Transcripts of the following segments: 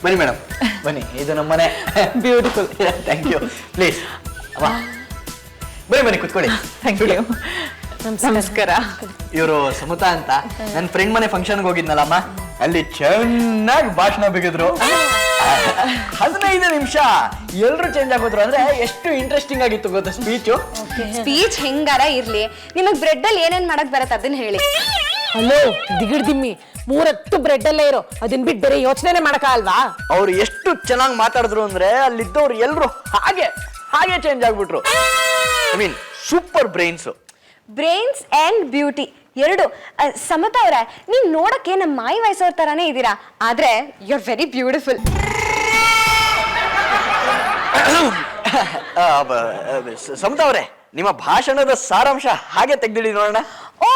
ಬನ್ನಿ ಮೇಡಮ್ ಬನ್ನಿ, ಇದು ನಮ್ಮನೆ. ಬ್ಯೂಟಿಫುಲ್. Thank you. ಪ್ಲೀಸ್ ಬನ್ನಿ ಬನ್ನಿ ಕುತ್ಕೊಳ್ಳಿ. Thank you. ನಮಸ್ಕಾರ. ಇವರು ಸಮತಾ ಅಂತ, ನನ್ನ ಫ್ರೆಂಡ್ ಮನೆ ಫಂಕ್ಷನ್ಗೆ ಹೋಗಿದ್ನಲ್ಲಮ್ಮ, ಅಲ್ಲಿ ಚೆನ್ನಾಗಿ ಭಾಷಣ ಬಿಗಿದ್ರು. 15 ನಿಮಿಷ ಎಲ್ರು ಚೇಂಜ್ ಆಗೋದ್ರು. ಅಂದ್ರೆ ಎಷ್ಟು ಇಂಟ್ರೆಸ್ಟಿಂಗ್ ಆಗಿತ್ತು ಗೊತ್ತಾ ಸ್ಪೀಚು. ಸ್ಪೀಚ್ ಹೆಂಗಾರ ಇರ್ಲಿ, ನಿಮಗ್ ಬ್ರೆಡ್ ಅಲ್ಲಿ ಏನೇನ್ ಮಾಡಕ್ ಬರತ್ತ ಅದನ್ನ ಹೇಳಿ. ಹಲೋ ದಿಗಿಡ್ದಿಮ್ಮಿ, 3 ಬ್ರೆಡ್ ಅಲ್ಲೇ ಇರೋ, ಅದನ್ ಬಿಟ್ಟು ಬೇರೆ ಯೋಚನೆ ಮಾಡಕ್ಕಾಗಲ್ವಾ? ಅವ್ರು ಎಷ್ಟು ಚೆನ್ನಾಗಿ ಮಾತಾಡಿದ್ರು ಅಂದ್ರೆ ಅಲ್ಲಿದ್ದವ್ರು ಎಲ್ರು ಹಾಗೆ ಚೇಂಜ್ ಆಗ್ಬಿಟ್ರು. I mean super brains. Brains and beauty ಎರಡು. ಸಮತಾ ಅವ್ರೆ, ನೀವ್ ನೋಡಕ್ಕೆ ನಮ್ಮ ಮಾಯಿ ವಯಸ್ಸವ್ರ ತರಾನೇ ಇದೀರಾ, ಆದ್ರೆ ಯು ಆರ್ ವೆರಿ ಬ್ಯೂಟಿಫುಲ್. ಸಮತಾ ಅವ್ರೆ, ನಿಮ್ಮ ಭಾಷಣದ ಸಾರಾಂಶ ಹಾಗೆ ತೆಗ್ದಿಡಿ ನೋಡೋಣ. ಓ,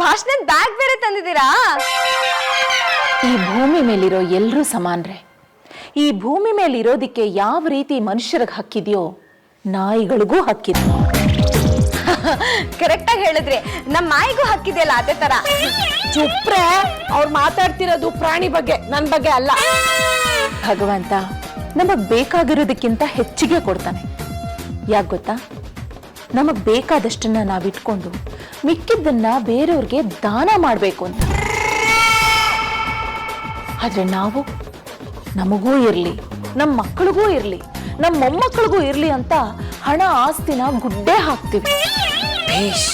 ಭಾಷಣದ ಬ್ಯಾಗ್ ಬೇರೆ ತಂದಿದ್ದೀರಾ? ಈ ಭೂಮಿ ಮೇಲಿರೋ ಎಲ್ರೂ ಸಮಾನ್ರೆ. ಈ ಭೂಮಿ ಮೇಲಿರೋದಿಕ್ಕೆ ಯಾವ ರೀತಿ ಮನುಷ್ಯರಿಗೆ ಹಕ್ಕಿದೆಯೋ ನಾಯಿಗಳಿಗೂ ಹಕ್ಕಿದೆ. ಕರೆಕ್ಟ್ ಆಗಿ ಹೇಳಿದ್ರಿ, ನಮ್ಮ ಮಾಯಿಗೂ ಹಕ್ಕಿದೆಯಲ್ಲ ಅದೇ ತರ. ಚುಪ್ರೆ, ಅವ್ರು ಮಾತಾಡ್ತಿರೋದು ಪ್ರಾಣಿ ಬಗ್ಗೆ, ನನ್ ಬಗ್ಗೆ ಅಲ್ಲ. ಭಗವಂತ ನಮಗ್ ಬೇಕಾಗಿರೋದಕ್ಕಿಂತ ಹೆಚ್ಚಿಗೆ ಕೊಡ್ತಾನೆ. ಯಾಕೆ ಗೊತ್ತಾ? ನಮಗ್ ಬೇಕಾದಷ್ಟನ್ನ ನಾವಿಟ್ಕೊಂಡು ಮಿಕ್ಕಿದ್ದನ್ನ ಬೇರೆಯವ್ರಿಗೆ ದಾನ ಮಾಡ್ಬೇಕು ಅಂತ. ಆದ್ರೆ ನಾವು ನಮಗೂ ಇರ್ಲಿ, ನಮ್ಮ ಮಕ್ಕಳಿಗೂ ಇರ್ಲಿ, ನಮ್ಮ ಮೊಮ್ಮಕ್ಕಳಿಗೂ ಇರ್ಲಿ ಅಂತ ಹಣ ಆಸ್ತಿನ ಗುಡ್ಡೆ ಹಾಕ್ತಿವಿ. ಭೇಷ್,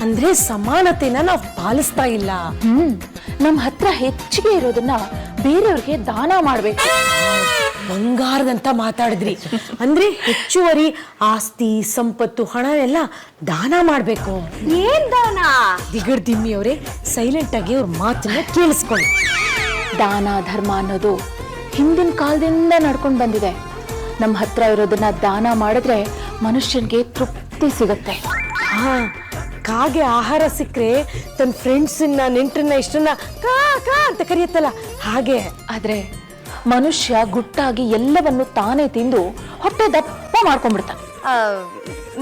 ಅಂದ್ರೆ ಸಮಾನತೆನ ನಾವು ಪಾಲಿಸ್ತಾ ಇಲ್ಲ. ನಮ್ಮ ಹತ್ರ ಹೆಚ್ಚಿಗೆ ಇರೋದನ್ನ ಬೇರೆಯವ್ರಿಗೆ ದಾನ ಮಾಡ್ಬೇಕು. ಬಂಗಾರದಂತ ಮಾತಾಡಿದ್ರಿ. ಅಂದ್ರೆ ಹೆಚ್ಚುವರಿ ಆಸ್ತಿ ಸಂಪತ್ತು ಹಣ ಎಲ್ಲ ದಾನ ಮಾಡ್ಬೇಕು. ಏನ್ ದಾನ? ದಿಗಡ್ದಿಮ್ಮಿ ಅವರೇ, ಸೈಲೆಂಟ್ ಆಗಿ ಅವ್ರ ಮಾತನ್ನ ಕೇಳಿಸ್ಕೊಳ್ಳಿ. ದಾನ ಧರ್ಮ ಅನ್ನೋದು ಹಿಂದಿನ ಕಾಲದಿಂದ ನಡ್ಕೊಂಡು ಬಂದಿದೆ. ನಮ್ಮ ಹತ್ರ ಇರೋದನ್ನ ದಾನ ಮಾಡಿದ್ರೆ ಮನುಷ್ಯನ್ಗೆ ತೃಪ್ತಿ ಸಿಗತ್ತೆ. ಹಾ, ಕಾಗೆ ಆಹಾರ ಸಿಕ್ಕರೆ ತನ್ನ ಫ್ರೆಂಡ್ಸನ್ನ ನೆಂಟ್ರನ್ನ ಇಷ್ಟನ್ನ ಕಾ ಕಾ ಅಂತ ಕರೆಯುತ್ತಲ್ಲ ಹಾಗೆ. ಆದ್ರೆ ಮನುಷ್ಯ ಗುಟ್ಟಾಗಿ ಎಲ್ಲವನ್ನು ತಾನೇ ತಿಂದು ಹೊಟ್ಟೆ ದಪ್ಪ ಮಾಡ್ಕೊಂಡ್ಬಿಡ್ತಾನೆ.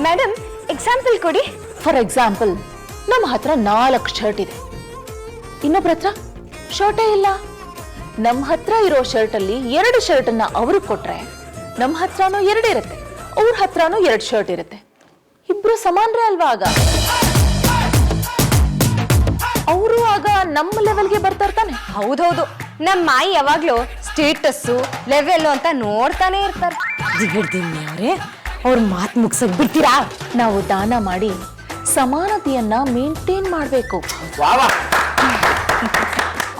ಮೇಡಮ್, ಎಕ್ಸಾಂಪಲ್ ಕೊಡಿ. ಫಾರ್ ಎಕ್ಸಾಂಪಲ್, ನಮ್ಮ ಹತ್ರ 4 ಶರ್ಟ್ ಇದೆ, ಇನ್ನೊಬ್ರ ಹತ್ರ ಶರ್ಟೇ ಇಲ್ಲ. ನಮ್ಮ ಹತ್ರ ಇರೋ ಶರ್ಟ್ ಅಲ್ಲಿ 2 ಶರ್ಟನ್ನ ಅವ್ರಿಗೆ ಕೊಟ್ರೆ ನಮ್ಮ ಹತ್ರನೂ 2 ಇರುತ್ತೆ, ಅವ್ರ ಹತ್ರನೂ 2 ಶರ್ಟ್ ಇರುತ್ತೆ. ಇಬ್ರು ಸಮಾನ್ರೇ ಅಲ್ವಾ? ಆಗ ಅವರು ಆಗ ನಮ್ಮ ಲೆವೆಲ್ಗೆ ಬರ್ತಾ ಇರ್ತಾನೆ. ಹೌದೌದು, ನಮ್ಮ ಮಾಯಿ ಯಾವಾಗ್ಲೂ ಸ್ಟೇಟಸ್ಸು ಲೆವೆಲ್ ಅಂತ ನೋಡ್ತಾನೆ ಇರ್ತಾರೆ. ದಿಗಡ್ದಿಮ್ಮಿ ಅವರೇ, ಅವ್ರ ಮಾತು ಮುಗ್ಸಕ್ ಬಿಡ್ತೀರಾ? ನಾವು ದಾನ ಮಾಡಿ ಸಮಾನತೆಯನ್ನ ಮೇಂಟೈನ್ ಮಾಡ್ಬೇಕು.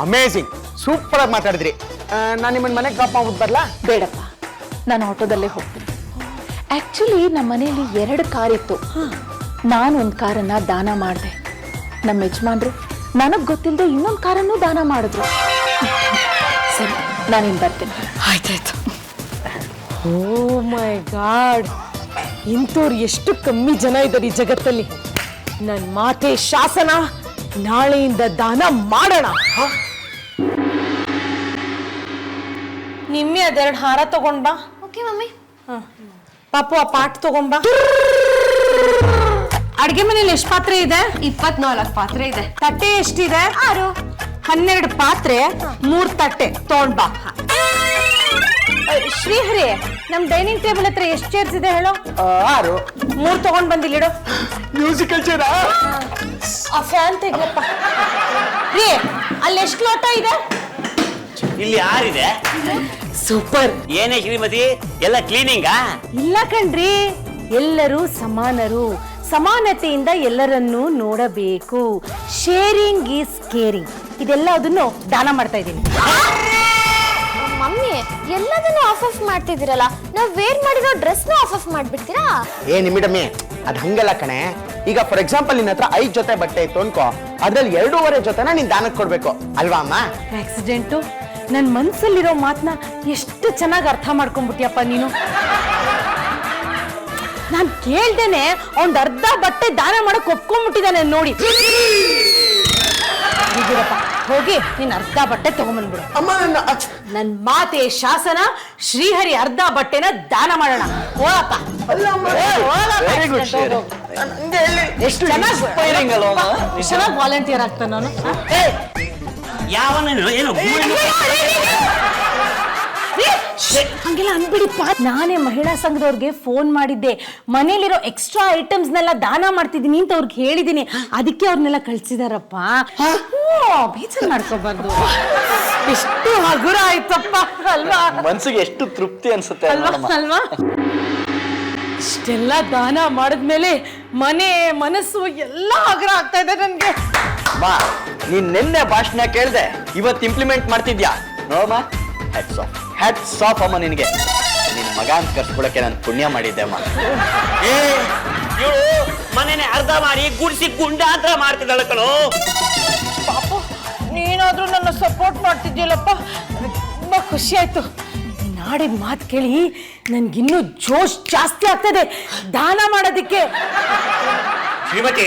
ಅಮೇಝಿಂಗ್, ಸೂಪರ್ ಆಗಿ ಮಾತಾಡಿದ್ರಿ. ನಾನು ನಿಮ್ಮನ್ನ ಮನೆಗೆ ಡ್ರಾಪ್ ಮಾಡ್ಬಿಟ್ಟು ಬರ್ಲಾ? ಬೇಡಪ್ಪ, ನಾನು ಆಟೋದಲ್ಲೇ ಹೋಗ್ತೀನಿ. ಆಕ್ಚುಲಿ ನಮ್ಮ ಮನೆಯಲ್ಲಿ 2 ಕಾರ್ ಇತ್ತು. ನಾನು ಒಂದು ಕಾರನ್ನ ದಾನ ಮಾಡಿದೆ. ನಮ್ಮ ಯಜಮಾನ್ರು ನನಗ್ ಗೊತ್ತಿಲ್ಲದೆ ಇನ್ನೊಂದು ಕಾರನ್ನು ದಾನ ಮಾಡಿದ್ರು. ಸರಿ, ನಾನಿನ್ ಬರ್ತೀನಿ. ಆಯ್ತಾಯ್ತು. ಓ ಮೈ ಗಾಡ್, ಇಂಥವ್ರು ಎಷ್ಟು ಕಮ್ಮಿ ಜನ ಇದ್ದಾರೆ ಈ ಜಗತ್ತಲ್ಲಿ. ನನ್ನ ಮಾತೆ ಶಾಸನ, ನಾಳೆಯಿಂದ ದಾನ ಮಾಡೋಣ. ನಿಮ್ಮೆ ಅದೆರಡು ಹಾರ ತಗೊಂಡ್ ಬಾ. Okay mummy. ಪಾಪು ಆ ಪಾಟ್ ತಗೊಂಡ್ ಬಾ. ಅಡ್ಗೆ ಮನೇಲಿ ಎಷ್ಟು ಪಾತ್ರೆ ಇದೆ? 24 ಪಾತ್ರೆ ಇದೆ. ತಟ್ಟೆ ಎಷ್ಟಿದೆ? 6. 12 ಪಾತ್ರೆ, 3 ತಟ್ಟೆ ತಗೊಂಡ್ ಬಾ. ಶ್ರೀಹರಿ, ನಮ್ ಡೈನಿಂಗ್ ಟೇಬಲ್ ಹತ್ರ ಎಷ್ಟು ಚೇರ್ಸ್ ಇದೆ ಹೇಳೋ? 6. 3 ತಗೊಂಡ್ ಬಂದಿಲ್ಲಿಡು. ಮ್ಯೂಸಿಕಲ್ ಚೇರಾ? ಆ ಫ್ಯಾನ್ ತೆಗ್ಲಪ್ಪ. ರೀ, ಅಲ್ಲಿ ಎಷ್ಟು ಲೋಟ ಇದೆ? ಇಲ್ಲಿ 6 ಇದೆ. ಸೂಪರ್. ಏನೇ ಶ್ರೀಮತಿ, ಎಲ್ಲ ಕ್ಲೀನಿಂಗಾ? ಇಲ್ಲ ಕಣ್ರಿ, ಎಲ್ಲರೂ ಸಮಾನರು, ಸಮಾನತೆಯಿಂದ ಎಲ್ಲರನ್ನೂ ನೋಡಬೇಕು. Sharing is caring. ಇದೆಲ್ಲ ಅದನ್ನು ದಾನ ಮಾಡ್ತಾ ಇದ್ದೀನಿ. ಮಮ್ಮಿ, ಎಲ್ಲದನ್ನು ಆಫ್ ಮಾಡ್ತಿದ್ದೀರಲ್ಲ, ನಾವ್ ವೇರ್ ಮಾಡಿರೋ ಡ್ರೆಸ್ನ ಆಫ್ ಮಾಡ್ಬಿಡ್ತೀರಾ? ನಿಮಿಡಮ್ಮಿ, ಅದ್ ಹಂಗಲ್ಲ ಕಣೆ. ಈಗ ಫಾರ್ ಎಕ್ಸಾಂಪಲ್ ನಿನ್ನ ಹತ್ರ 5 ಜೊತೆ ಬಟ್ಟೆ ಇತ್ತು ಅನ್ಕೋ, ಅದ್ರಲ್ಲಿ 2.5 ಜೊತೆನ ನೀನ್ ದಾನಕ್ಕೆ ಕೊಡ್ಬೇಕು ಅಲ್ವಾ ಅಮ್ಮ? ಆಕ್ಸಿಡೆಂಟು, ನನ್ನ ಮನ್ಸಲ್ಲಿರೋ ಮಾತನ್ನ ಎಷ್ಟು ಚೆನ್ನಾಗಿ ಅರ್ಥ ಮಾಡ್ಕೊಂಡ್ಬಿಟ್ಟಿಯಪ್ಪ ನೀನು. ನಾನ್ ಕೇಳ್ದೇನೆ ಒಂದ್ ಅರ್ಧ ಬಟ್ಟೆ ದಾನ ಮಾಡಕ್ ಒಪ್ಕೊಂಡ್ಬಿಟ್ಟಿದ್ದಾನೆ ನೋಡಿ. ಹೀಗಿರಪ್ಪ, ಹೋಗಿ ನೀನ್ ಅರ್ಧ ಬಟ್ಟೆ ತಗೊಂಡ್ಬಂದ್ಬಿಡು. ಅಮ್ಮ, ನನ್ ಮಾತೆ ಶಾಸನ, ಶ್ರೀಹರಿ ಅರ್ಧ ಬಟ್ಟೆನ ದಾನ ಮಾಡೋಣ. ಹೋಗಪ್ಪ. Very good share. ಎಷ್ಟು ಚೆನ್ನಾಗಿ ವಾಲಂಟಿಯರ್ ಆಗ್ತಾನೆ ನಾನು. ಯಾವನೇನು ಏನು ಹಂಗೆಲ್ಲ ಅನ್ಬಿಡಿಪ್ಪ. ನಾನೇ ಮಹಿಳಾ ಸಂಘದವ್ರಿಗೆ ಫೋನ್ ಮಾಡಿದ್ದೆ, ಮನೇಲಿರೋ ಎಕ್ಸ್ಟ್ರಾ ಐಟಮ್ಸ್ನೆಲ್ಲ ದಾನ ಮಾಡ್ತಿದ್ದೀನಿ ಅಂತ ಅವ್ರಿಗೆ ಹೇಳಿದೀನಿ, ಅದಕ್ಕೆ ಅವ್ರನ್ನೆಲ್ಲ ಕಳ್ಸಿದಾರಪ್ಪ. ಬೇಜಾರ್ ಮಾಡ್ಕೋಬಾರ್ದು. ಎಷ್ಟು ಹಗುರ ಆಯ್ತಪ್ಪ ಅಲ್ವಾ? ಮನ್ಸಿಗೆ ಎಷ್ಟು ತೃಪ್ತಿ ಅನ್ಸುತ್ತೆ ಅಲ್ವಾ? ಇಷ್ಟೆಲ್ಲ ದಾನ ಮಾಡಿದ್ಮೇಲೆ ಮನಸ್ಸು ಎಲ್ಲ ಹಗುರ ಆಗ್ತಾ ಇದೆ ನನ್ಗೆ. ಮಾ, ನೀನ್ ನಿನ್ನೆ ಭಾಷಣ ಕೇಳ್ದೆ, ಇವತ್ತು ಇಂಪ್ಲಿಮೆಂಟ್ ಮಾಡ್ತಿದ್ಯಾ ನೋಡಮ್ಮ. ಹ್ಯಾಟ್ಸ್ ಆಫ್ ಅಮ್ಮ ನಿನಗೆ. ನಿನ್ ಮಗ ಅಂತ ಕರ್ಸ್ಕೊಳಕ್ಕೆ ನಾನು ಪುಣ್ಯ ಮಾಡಿದ್ದೆ ಅಮ್ಮ. ಇವಳು ಮನೇನೆ ಅರ್ಧ ಮಾಡಿ ಗುಡ್ಸಿ ಗುಂಡಾಂತರ ಮಾಡ್ತಿದ್ದಾಳೆ ಕಣೋ. ಪಾಪ, ನೀನಾದ್ರೂ ನನ್ನ ಸಪೋರ್ಟ್ ಮಾಡ್ತಿದ್ಯಲ್ಲಪ್ಪ, ತುಂಬಾ ಖುಷಿ ಆಯ್ತು. ನೀನ್ ಆಡಿದ ಮಾತು ಕೇಳಿ ನನ್ಗಿನ್ನೂ ಜೋಶ್ ಜಾಸ್ತಿ ಆಗ್ತದೆ ದಾನ ಮಾಡೋದಿಕ್ಕೆ. ಶ್ರೀಮತಿ,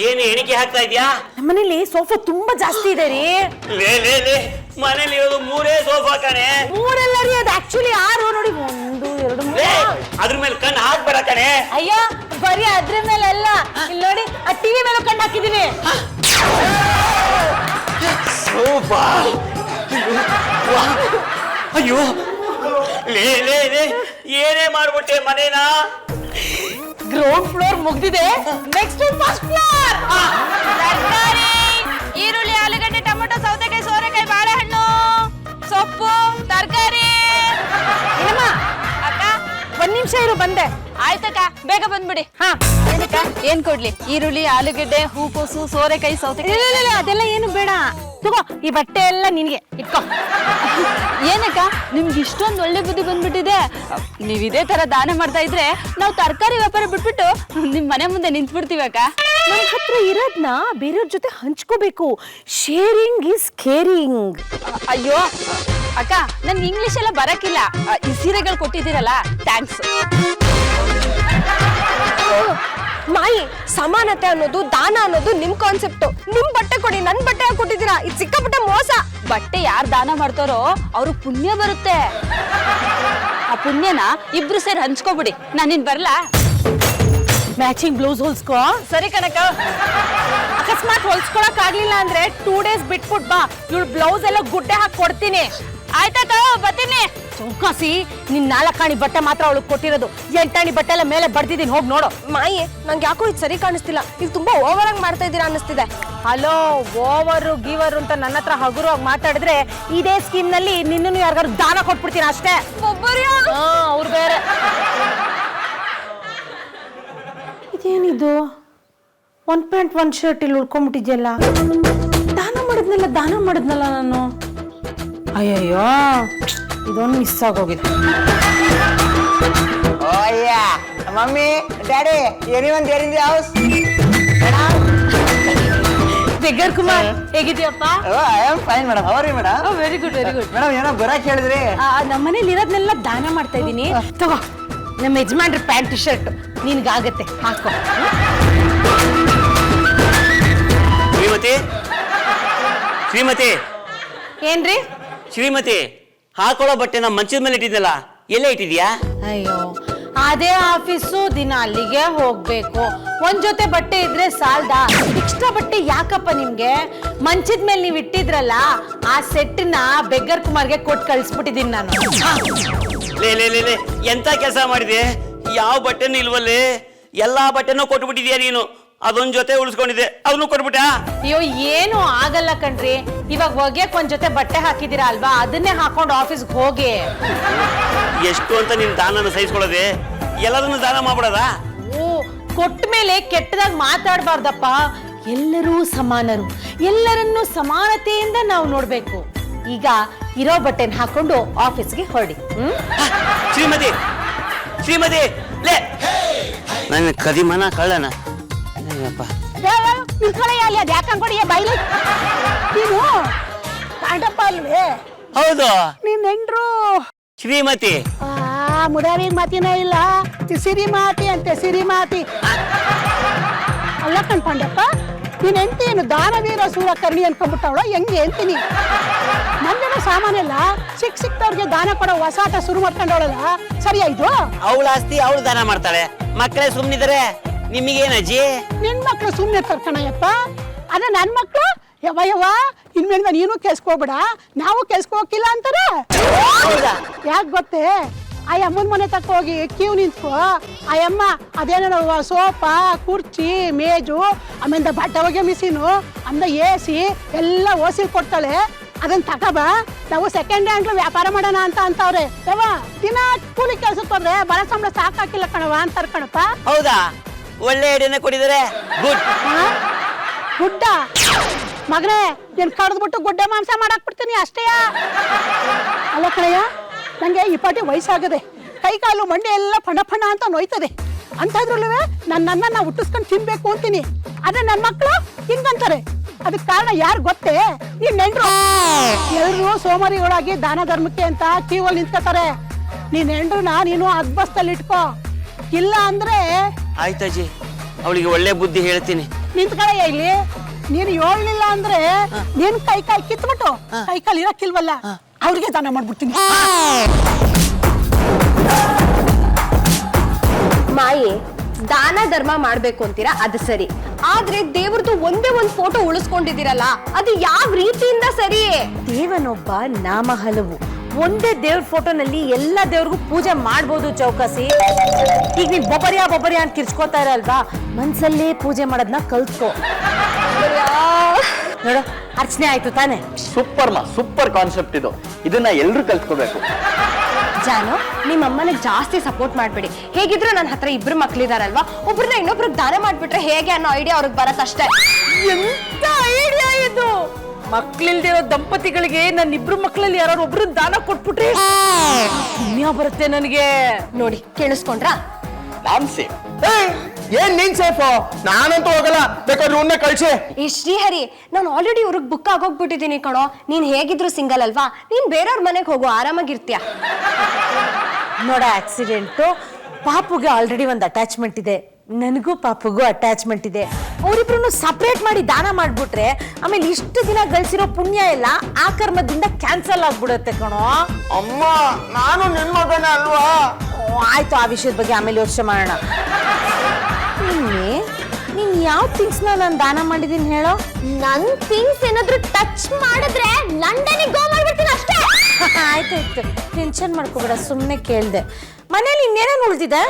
ಏನು ಎಣಿಕೆ ಹಾಕ್ತಾ ಇದ್ಯಾ? ನಮ್ಮನೇಲಿ ಸೋಫಾ ತುಂಬಾ ಜಾಸ್ತಿ ಇದೆ ರೀ. ಲೇ ಮನೇಲಿ ಇರೋದು 3 ಸೋಫಾ ಕಣೆ. 3 ಅಲ್ಲ ರೀ, ಅದು ಆಕ್ಚುಲಿ 6 ನೋಡಿ. 1 2 3. ಅದ್ರ ಮೇಲೆ ಕಣ್ಣು ಹಾಕ್ಬೇಡ ಕಣೆ. ಅಯ್ಯ, ಬರೀ ಅದ್ರ ಮೇಲೆ ಅಲ್ಲ, ಇಲ್ಲಿ ನೋಡಿ ಆ ಟಿವಿ ಮೇಲೆ ಕಣ್ಣು ಹಾಕಿದೀನಿ. ಸೋಫಾ. ಅಯ್ಯೋ, ಲೇ ಏನೇ ಮಾಡ್ಬಿಟ್ಟೆ ಮನೇನ? ಗ್ರೌಂಡ್ ಫ್ಲೋರ್ ಮುಗ್ದಿದೆ, ನೆಕ್ಸ್ಟ್ ಫಸ್ಟ್ ಫ್ಲೋರ್. ತರಕಾರಿ, ಈರುಳ್ಳಿ, ಆಲೂಗಡ್ಡೆ, ಟೊಮೆಟೊ, ಸೌತೆಕಾಯಿ, ಸೋರೆಕಾಯಿ, ಬಾಳೆಹಣ್ಣು, ಸೊಪ್ಪು, ತರಕಾರಿ. ಅಕ್ಕ, 1 ನಿಮಿಷ ಇರು, ಬಂದೆ. ಆಯ್ತಕ್ಕ, ಬೇಗ ಬಂದ್ಬಿಡಿ. ಹಾ, ಏನಕ್ಕ? ಏನ್ ಕೊಡ್ಲಿ? ಈರುಳ್ಳಿ, ಆಲೂಗಡ್ಡೆ, ಹೂಕೋಸು, ಸೋರೆಕಾಯಿ, ಸೌತೆಕಾಯಿ. ಇಲ್ಲ, ಅದೆಲ್ಲ ಏನು ಬೇಡ. ತಗೋ, ಈ ಬಟ್ಟೆ ಎಲ್ಲ ನಿನ್ಗೆ ಇಟ್ಕೋ. ಏನಕ್ಕ, ನಿಮ್ಗೆ ಇಷ್ಟೊಂದು ಒಳ್ಳೆ ಬುದ್ಧಿ ಬಂದ್ಬಿಟ್ಟಿದೆ. ನೀವ್ ಇದೇ ತರ ದಾನ ಮಾಡ್ತಾ ಇದ್ರೆ ನಾವು ತರಕಾರಿ ವ್ಯಾಪಾರ ಬಿಟ್ಬಿಟ್ಟು ನಿಮ್ ಮನೆ ಮುಂದೆ ನಿಂತ್ಬಿಡ್ತೀವಿ ಅಕ್ಕ. ನಮ್ ಹತ್ರ ಇರೋದ್ನ ಬೇರೆಯವ್ರ ಜೊತೆ ಹಂಚ್ಕೋಬೇಕು. Sharing is caring. ಅಯ್ಯೋ ಅಕ್ಕ, ನನ್ಗೆ ಇಂಗ್ಲಿಷ್ ಎಲ್ಲ ಬರಕಿಲ್ಲ. ಈ ಸೀರೆಗಳು ಕೊಟ್ಟಿದ್ದೀರಲ್ಲ, ಥ್ಯಾಂಕ್ಸ್. ಮಾಯಿ, ಸಮಾನತೆ ಅನ್ನೋದು, ದಾನ ಅನ್ನೋದು ನಿಮ್ ಕಾನ್ಸೆಪ್ಟ್. ನಿಮ್ ಬಟ್ಟೆ ಕೊಡಿ, ನನ್ ಬಟ್ಟೆ ಕೊಟ್ಟಿದ್ದೀರಾ, ಇದು ಸಿಕ್ಕಾಪಟ್ಟೆ ಮೋಸ. ಬಟ್ಟೆ ಯಾರು ದಾನ ಮಾಡ್ತಾರೋ ಅವ್ರು ಪುಣ್ಯ ಬರುತ್ತೆ. ಆ ಪುಣ್ಯನ ಇಬ್ರು ಸೇರಿ ಹಂಚ್ಕೋಬಿಡಿ. ನಾನಿನ್ ಬರ್ಲಾ? ಮ್ಯಾಚಿಂಗ್ ಬ್ಲೌಸ್ ಹೊಲ್ಸ್ಕೋ. ಸರಿ ಕಣಕ್ಕ. ಅಕಸ್ಮಾತ್ ಹೊಲ್ಸ್ಕೊಳಕ್ ಆಗ್ಲಿಲ್ಲ ಅಂದ್ರೆ 2 ಡೇಸ್ ಬಿಟ್ಬಿಟ್ ಬಾ. ಇವಳು ಬ್ಲೌಸ್ ಎಲ್ಲ ಗುಡ್ಡೆ ಹಾಕಿ ಕೊಡ್ತೀನಿ. ಆಯ್ತಾಕ, ಬರ್ತೀನಿ. ಚೌಕಾಸಿ, ನಿನ್ 4 ಆಣಿ ಬಟ್ಟೆ ಮಾತ್ರ ಅವಳಿಗೆ ಕೊಟ್ಟಿರೋದು. 8 ಆಣಿ ಬಟ್ಟೆ ಎಲ್ಲ ಮೇಲೆ ಬಡ್ದಿದ್ದೀನಿ, ಹೋಗಿ ನೋಡು. ಮಾಯಿ, ನಂಗೆ ಯಾಕೋ ಇದು ಸರಿ ಕಾಣಿಸ್ತಿಲ್ಲ. ನೀವು ತುಂಬಾ ಓವರ್ ಆಗಿ ಮಾಡ್ತಾ ಇದ್ದೀರಾ ಅನ್ನಿಸ್ತಿದೆ. ಹಲೋ, ಓವರು ಗೀವರು ಅಂತ ನನ್ನ ಹತ್ರ ಹಗುರವಾಗಿ ಮಾತಾಡಿದ್ರೆ ಇದೇ ಸ್ಕೀಮ್ ನಲ್ಲಿ ನಿನ್ನನ್ನು ಯಾರಿಗಾರು ದಾನ ಕೊಟ್ಬಿಡ್ತೀನಿ ಅಷ್ಟೇ. ಅವ್ರು ಬೇರೆ. ಇದೇನಿದು 1 ಪ್ಯಾಂಟ್ 1 ಶರ್ಟ್ ಇಲ್ಲಿ ಉಳ್ಕೊಂಡ್ಬಿಟ್ಟಿದ್ಯಲ್ಲ. ದಾನ ಮಾಡಿದ್ನಲ್ಲ ನಾನು. ಅಯ್ಯಯ್ಯೋ, ಇದೊಂದು ಮಿಸ್ ಆಗೋಗಿದೆ. Mummy, daddy, anyone there in the house? Beggar Kumar, ಹೇಗಿದ್ಯಪ್ಪ? I am fine madam. How are you madam? Very good, very good. Madam, ಏನೋ ಬರಕ್ ಹೇಳಿದ್ರಿ? ನಮ್ಮನೇಲಿ ಇರೋದ್ನೆಲ್ಲ ದಾನ ಮಾಡ್ತಾ ಇದ್ದೀನಿ. ತಗೋ, ನಮ್ಮ ಯಜಮಾನ್ರ ಪ್ಯಾಂಟ್ ಶರ್ಟ್ ನಿನ್ಗಾಗತ್ತೆ, ಹಾಕೋ. ಶ್ರೀಮತಿ, ಏನ್ರಿ? ಶ್ರೀಮತಿ, ಹಾಕೊಳ್ಳೋ ಬಟ್ಟೆ ನಮ್ಮ ಮಂಚದ ಮೇಲೆ ಇಟ್ಟಿದ್ದಲ್ಲ, ಎಲ್ಲೇ ಇಟ್ಟಿದ್ಯಾ? ಅಯ್ಯೋ, ಅದೇ ಆಫೀಸು, ದಿನ ಅಲ್ಲಿಗೆ ಹೋಗ್ಬೇಕು. ಒಂದ್ ಜೊತೆ ಬಟ್ಟೆ ಇದ್ರೆ ಸಾಲ್ದ? ಎಕ್ಸ್ಟ್ರಾ ಬಟ್ಟೆ ಯಾಕಪ್ಪ ನಿಮ್ಗೆ? ಮಂಚದ ಮೇಲೆ ನೀವ್ ಇಟ್ಟಿದ್ರಲ್ಲ, ಆ ಸೆಟ್ನ ಬೆಗ್ಗರ್ ಕುಮಾರ್ಗೆ ಕೊಟ್ಟು ಕಳ್ಸ್ಬಿಟ್ಟಿದೀನಿ ನಾನು. ಲೇ ಎಂತ ಕೆಲಸ ಮಾಡಿದೆ? ಯಾವ ಬಟ್ಟೆನೂ ಇಲ್ವಲ್ಲೇ? ಎಲ್ಲಾ ಬಟ್ಟೆನೂ ಕೊಟ್ಬಿಟ್ಟಿದ್ಯಾ ನೀನು. ಅದೊಂದ್ ಜೊತೆ ಉಳಿಸ್ಕೊಂಡಿದ್ದೆ, ಅದನ್ನು ಕೊಟ್ಬಿಟ್ಟ? ಅಯ್ಯೋ, ಏನು ಆಗಲ್ಲ ಕಣ್ರಿ. ಇವಾಗ ಒಗ್ಯಕ್ ಒಂದ್ ಜೊತೆ ಬಟ್ಟೆ ಹಾಕಿದಿರಾ ಅಲ್ವಾ, ಅದನ್ನೇ ಹಾಕೊಂಡು ಆಫೀಸ್ಗೆ ಹೋಗಿ. ಎಷ್ಟು ಅಂತ ನಿನ್ ದಾನನ ಸಹಿಸ್ಕೊಳ್ಳೋದೆ? ಎಲ್ಲದನ್ನು ದಾನ ಮಾಡ್ಬಿಡದ? ಕೊಟ್ಟ ಮೇಲೆ ಕೆಟ್ಟದಾಗ ಮಾತಾಡಬಾರ್ದಪ್ಪ. ಎಲ್ಲರೂ ಸಮಾನರು, ಎಲ್ಲರನ್ನೂ ಸಮಾನತೆಯಿಂದ ನಾವು ನೋಡ್ಬೇಕು. ಈಗ ಇರೋ ಬಟ್ಟೆನ ಹಾಕೊಂಡು ಆಫೀಸ್ಗೆ ಹೊರಡಿ. ಶ್ರೀಮತಿ, ಲೇ ನನ್ನ ಕದಿಮನ ಕಳ್ಳನ. ಅದು ಯಾಕಂದ್ಕೊಡಿ ಬೈಲಿ. ನೀನು ಕಾಂಡಪ್ಪ ಅಲ್ವೇ? ಹೌದು, ನೀನ್ ನೆಂಡ್ರು. ಶ್ರೀಮತಿ ಮುಡಾರಿ ಮಾತಿನ ಇಲ್ಲ, ಸಿರಿ ಮಾತಿ ಅಂತೆ, ಸಿರಿ ಮಾತಿ ಅಲ್ಲ ಕಣ್ಕೊಂಡಪ್ಪ. ನೀನ್ ಎಂತ ಏನು ದಾನವೀರ ಸೂರ ಕರ್ಣಿ ಅನ್ಕೊಂಡ್ಬಿಟ್ಟವಳ ಹೆಂಗೆ ಅಂತೀನಿ. ಮಂದಿನ ಸಾಮಾನೆಲ್ಲ ಸಿಕ್ತವ್ರಿಗೆ ದಾನ ಕೊಡೋ ಹೊಸಾಟ ಶುರು ಮಾಡ್ಕೊಂಡವಳಲ್ಲ, ಸರಿಯಾಯ್ತು? ಅವಳ ಆಸ್ತಿ ಅವಳು ದಾನ ಮಾಡ್ತಾಳೆ, ಮಕ್ಕಳೇ ಸುಮ್ನಿದ್ದಾರೆ. ನಿಮಗೇನ್ ಅಜ್ಜಿ? ನಿನ್ ಮಕ್ಳು ಸುಮ್ನೆ ಕರ್ಕಣಯ್ಯಪ್ಪ. ಅದ ನನ್ ಮಕ್ಳು ಯವ್ವ ಇನ್ಮೇಲೆ ನೀನು ಕೆಲ್ಸ್ಕೋಬೇಡ, ನಾವು ಕೆಲ್ಸ್ಕೋಕಿಲ್ಲ ಅಂತಾರೆ. ಯಾಕೆ ಗೊತ್ತೇ, ಆ ಅಮ್ಮನ ಮನೆ ತಕ್ಕ ಹೋಗಿ ಕ್ಯೂ ನಿಂತ್ಕೋ. ಆ ಅಮ್ಮ ಅದೇನೋ ಸೋಫಾ, ಕುರ್ಚಿ, ಮೇಜು, ಆಮೇಲೆ ಬಟ್ಟೆ ಒಗೆ ಮಿಷಿನು, ಆಮೇಲೆ AC ಎಲ್ಲ ಓಸಿಲ್ ಕೊಡ್ತಾಳೆ. ಅದನ್ನ ತಗೋಬಾ, ನಾವು ಸೆಕೆಂಡ್ ಹ್ಯಾಂಡ್ ವ್ಯಾಪಾರ ಮಾಡೋಣ ಅಂತವ್ರೆ. ಯವ್ವ ದಿನ ಕೂಲಿ ಕೆಲ್ಸಕ್ಕೆ ಹೋದ್ರೆ ಬರ ಸಂಬಳ ಸಾಕಾಕಿಲ್ಲ ಕಣವ ಅಂತಾರ ಕಣಪ್ಪ. ಹೌದಾ, ಒಳ್ಳೆ ಐಡಿಯಾನೇ ಕೊಟ್ಟಿದ್ದಾರೆ. ಗುಡ್. ಗುಡ್ಡ ಮಗನೇ, ನೀನ್ ಕಡ್ದ್ಬಿಟ್ಟು ಗುಡ್ಡ ಮಾಂಸ ಮಾಡಕ್ ಬಿಡ್ತೀನಿ ಅಷ್ಟೇ. ಅಲ್ಲ ಕಣಯ್ಯ, ನಂಗೆ ಈ ಪಾಟಿ ವಯಸ್ಸಾಗದೆ, ಕೈ ಕಾಲು ಮಂಡಿ ಎಲ್ಲ ಫಣ ಫಣ ಅಂತ ನೋಯ್ತದೆ. ಅಂಥದ್ರಲ್ಲೂ ನನ್ನನ್ನ ಹುಟ್ಟಿಸ್ಕೊಂಡು ತಿನ್ಬೇಕು ಅಂತೀನಿ. ಆದ್ರೆ ನನ್ನ ಮಕ್ಕಳು ಹಿಂಗಂತಾರೆ. ಅದಕ್ಕೆ ಕಾರಣ ಯಾರು ಗೊತ್ತೇ? ನೀನ್ ನೆಂಡ್ರು ಎಲ್ರು ಸೋಮಾರಿಗಳಾಗಿ ದಾನ ಧರ್ಮಕ್ಕೆ ಅಂತ ಕ್ಯೂವಲ್ಲಿ ನಿಂತ್ಕೋತಾರೆ. ನೀನ್ ನೆಂಡ್ರನ್ನ ನೀನು ಅದ್ಬಸ್ತಲ್ಲಿ ಇಟ್ಕೋ, ಇಲ್ಲ ಅಂದ್ರೆ ಆಯ್ತಾಜಿ, ಅವಳಿಗೆ ಒಳ್ಳೆ ಬುದ್ಧಿ ಹೇಳ್ತೀನಿ. ನಿಂತ್ಕೊಳ್ಳಯ್ಯ ಇಲ್ಲಿ. ನೀನು ಹೇಳಲಿಲ್ಲ ಅಂದ್ರೆ ನೀನ್ ಕೈ ಕಾಲು ಕಿತ್ಬಿಟ್ಟು ಕೈ ಕಾಲು ಇರಕ್ಕಿಲ್ವಲ್ಲ, ಅವ್ರಿಗೆ ದಾನ ಮಾಡ್ಬಿಡ್ತೀನಿ. ಮಾಯೆ, ದಾನ ಧರ್ಮ ಮಾಡ್ಬೇಕು ಅಂತೀರಾ, ಅದು ಸರಿ. ಆದ್ರೆ ದೇವ್ರದ್ದು ಒಂದೇ ಒಂದ್ ಫೋಟೋ ಉಳಿಸ್ಕೊಂಡಿದ್ದೀರಲ್ಲ, ಅದು ಯಾವ ರೀತಿಯಿಂದ ಸರಿ? ದೇವನೊಬ್ಬ ನಾಮ ಹಲವು. ಒಂದೇ ದೇವ್ರ ಫೋಟೋನಲ್ಲಿ ಎಲ್ಲ ದೇವ್ರಿಗೂ ಪೂಜೆ ಮಾಡ್ಬೋದು ಚೌಕಾಸಿ. ಈಗ ನೀನ್ ಬೊಬ್ಬರಿಯಾ ಅಂತ ಕಿರ್ಚ್ಕೋತಾ ಇರಲ್ವಾ, ಮನ್ಸಲ್ಲೇ ಪೂಜೆ ಮಾಡೋದನ್ನ ಕಲ್ತ್ಕೋ. ನೋಡು, ಅರ್ಚನೆ ಆಯ್ತು ತಾನೆ. ಸೂಪರ್ ಕಾನ್ಸೆಪ್ಟ್ ಇದು. ಇದನ್ನ ಎಲ್ರು ಕಲ್ತ್ಕೋಬೇಕು. ಜಾನು, ನಿಮ್ಮ ಅಮ್ಮನ ಜಾಸ್ತಿ ಸಪೋರ್ಟ್ ಮಾಡ್ಬೇಡಿ. ಹೇಗಿದ್ರು ನನ್ನ ಹತ್ರ ಇಬ್ರು ಮಕ್ಳಿದಾರಲ್ವಾ, ಒಬ್ರನ್ನ ಇನ್ನೊಬ್ರಿಗೆ ದಾನ ಮಾಡ್ಬಿಟ್ರೆ ಹೇಗೆ ಅನ್ನೋ ಐಡಿಯಾ ಅವ್ರಿಗೆ ಬರತ್ತಷ್ಟೇ. ಎಂತ ಐಡಿಯಾ ಇದು! ಮಕ್ಳಿಲ್ದಿರೋ ದಂಪತಿಗಳಿಗೆ ನನ್ನ ಇಬ್ರು ಮಕ್ಳಲ್ಲಿ ಯಾರು ಒಬ್ರು ದಾನ ಕೊಟ್ಬಿಟ್ರೆ ಪುಣ್ಯ ಬರುತ್ತೆ ನನಗೆ. ನೋಡಿ, ಕೇಳಿಸ್ಕೊಂಡ್ರಾ? ನಾನ್ ಸೇಫ್. ಏನ್ ನೀನ್ ಸೇಫು? ನಾನಂತೂ ಹೋಗಲ್ಲ, ಬೇಕಾದ್ರೆ ಉನ್ನೆ ಕಳ್ಸಿ. ಈ ಶ್ರೀಹರಿ, ನಾನು ಆಲ್ರೆಡಿ ಇವ್ರಿಗೆ ಬುಕ್ ಆಗೋಗ್ಬಿಟ್ಟಿದ್ದೀನಿ ಕಣೋ. ನೀನ್ ಹೇಗಿದ್ರು ಸಿಂಗಲ್ ಅಲ್ವಾ, ನೀನ್ ಬೇರೆಯವ್ರ ಮನೆಗೆ ಹೋಗು, ಆರಾಮಾಗಿರ್ತೀಯ. ನೋಡ, ಆಕ್ಸಿಡೆಂಟು ಪಾಪುಗೆ ಆಲ್ರೆಡಿ ಒಂದು ಅಟ್ಯಾಚ್ಮೆಂಟ್ ಇದೆ, ನನಗೂ ಪಾಪುಗೂ ಅಟ್ಯಾಚ್ಮೆಂಟ್ ಇದೆ. ಅವರಿಬ್ರು ಸಪ್ರೇಟ್ ಮಾಡಿ ದಾನ ಮಾಡ್ಬಿಟ್ರೆ ಆಮೇಲೆ ಇಷ್ಟು ದಿನ ಗಳಿಸಿರೋ ಪುಣ್ಯ ಎಲ್ಲ ಆ ಕರ್ಮದಿಂದ ಕ್ಯಾನ್ಸಲ್ ಆಗ್ಬಿಡುತ್ತೆ ಕಣೋ. ಅಮ್ಮ, ನಾನು ನಿನ್ ಮಗನೇ ಅಲ್ವಾ? ಆಯ್ತು, ಆ ವಿಷಯದ ಬಗ್ಗೆ ಆಮೇಲೆ ಯೋಚನೆ ಮಾಡೋಣ. ನೀನ್ ಯಾವ ಥಿಂಗ್ಸ್ನ ನಾನು ದಾನ ಮಾಡಿದೀನಿ ಹೇಳೋ? ನನ್ ಥಿಂಗ್ಸ್ ಏನಾದ್ರು ಟಚ್ ಮಾಡಿದ್ರೆ ಲಂಡನಿಗೆ ಗೋ ಮಾಡ್ಬಿಡ್ತೀನಿ ಅಷ್ಟೇ. ಆಯ್ತಾಯ್ತು, ಟೆನ್ಷನ್ ಮಾಡ್ಕೋಬೇಡ, ಸುಮ್ಮನೆ ಕೇಳ್ದೆ. ಮನೇಲಿ ಇನ್ನೇನೇನು ಉಳಿದಿದೆ?